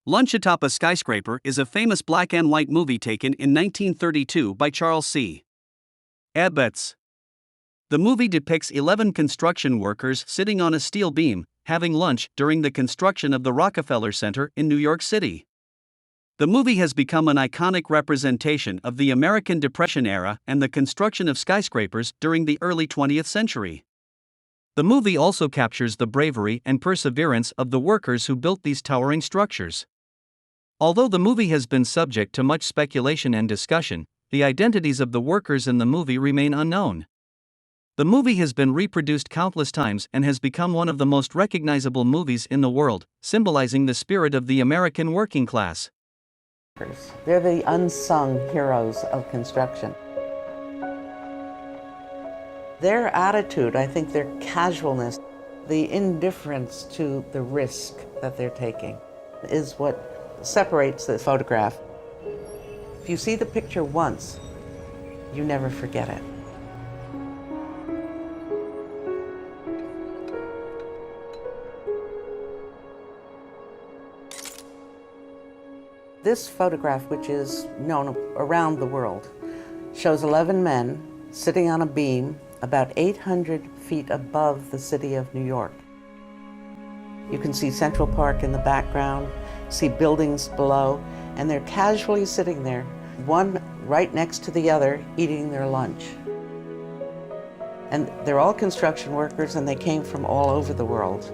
Lunch Atop a Skyscraper is a famous black and white movie taken in 1932 by Charles C. Ebbets. The movie depicts 11 construction workers sitting on a steel beam, having lunch during the construction of the Rockefeller Center in New York City. The movie has become an iconic representation of the American Depression era and the construction of skyscrapers during the early 20th century. The movie also captures the bravery and perseverance of the workers who built these towering structures. Although the movie has been subject to much speculation and discussion, the identities of the workers in the movie remain unknown. The movie has been reproduced countless times and has become one of the most recognizable movies in the world, symbolizing the spirit of the American working class. They're the unsung heroes of construction. Their attitude, I think their casualness, the indifference to the risk that they're taking, is what separates the photograph. If you see the picture once, you never forget it. This photograph, which is known around the world, shows 11 men sitting on a beam about 800 feet above the city of New York. You can see Central Park in the background, see buildings below, and they're casually sitting there, one right next to the other, eating their lunch. And they're all construction workers, and they came from all over the world.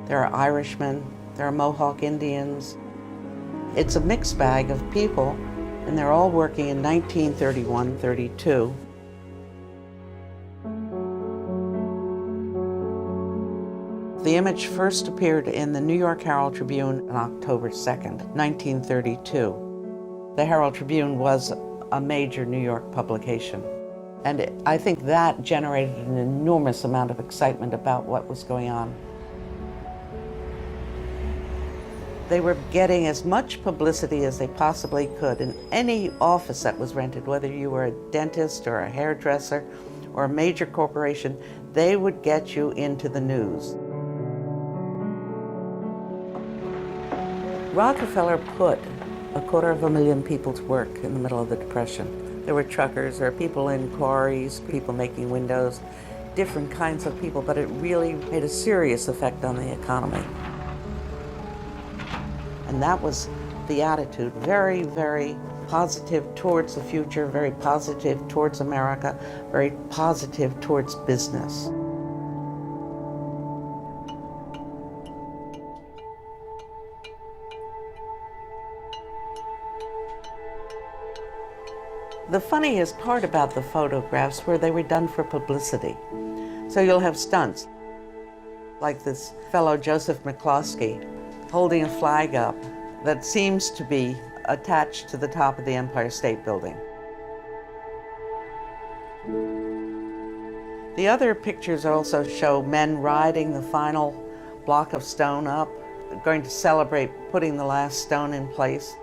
There are Irishmen, there are Mohawk Indians. It's a mixed bag of people, and they're all working in 1931-32. The image first appeared in the New York Herald Tribune on October 2nd, 1932. The Herald Tribune was a major New York publication, and I think that generated an enormous amount of excitement about what was going on. They were getting as much publicity as they possibly could in any office that was rented, whether you were a dentist or a hairdresser or a major corporation, they would get you into the news. Rockefeller put 250,000 people to work in the middle of the Depression. There were truckers, there were people in quarries, people making windows, different kinds of people, but it really made a serious effect on the economy. And that was the attitude, very, very positive towards the future, very positive towards America, very positive towards business. The funniest part about the photographs were they were done for publicity. So you'll have stunts, like this fellow Joseph McCloskey holding a flag up that seems to be attached to the top of the Empire State Building. The other pictures also show men riding the final block of stone up, going to celebrate putting the last stone in place.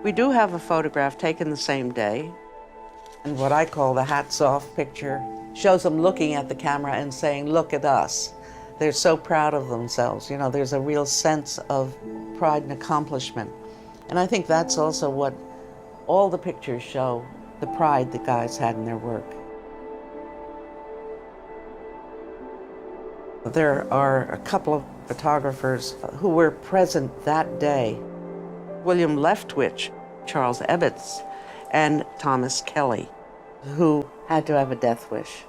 We do have a photograph taken the same day, and what I call the hats off picture shows them looking at the camera and saying, "Look at us." They're so proud of themselves. You know, there's a real sense of pride and accomplishment. And I think that's also what all the pictures show, the pride the guys had in their work. There are a couple of photographers who were present that day. William Leftwich, Charles Ebbets, and Thomas Kelly, who had to have a death wish.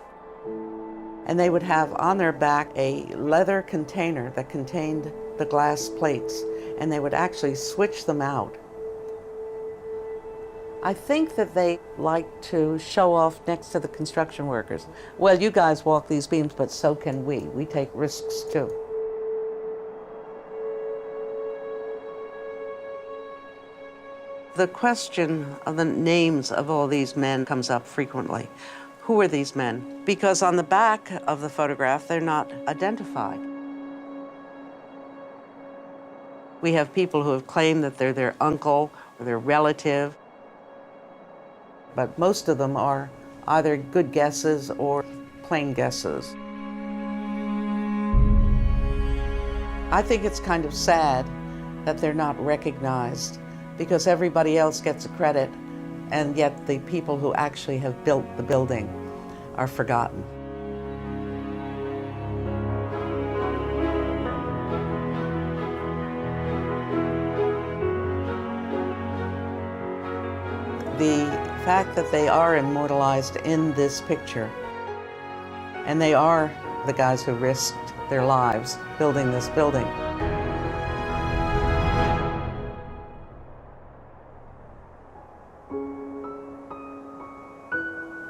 And they would have on their back a leather container that contained the glass plates, and they would actually switch them out. I think that they like to show off next to the construction workers. Well, you guys walk these beams, but so can we. We take risks too. The question of the names of all these men comes up frequently. Who are these men? Because on the back of the photograph, they're not identified. We have people who have claimed that they're their uncle or their relative, but most of them are either good guesses or plain guesses. I think it's kind of sad that they're not recognized because everybody else gets a credit, and yet the people who actually have built the building are forgotten. The fact that they are immortalized in this picture, and they are the guys who risked their lives building this building.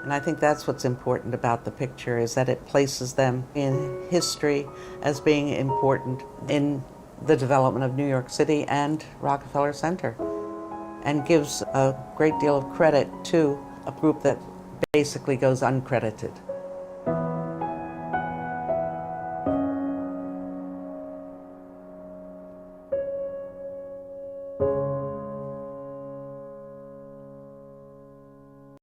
And I think that's what's important about the picture, is that it places them in history as being important in the development of New York City and Rockefeller Center, and gives a great deal of credit to a group that basically goes uncredited.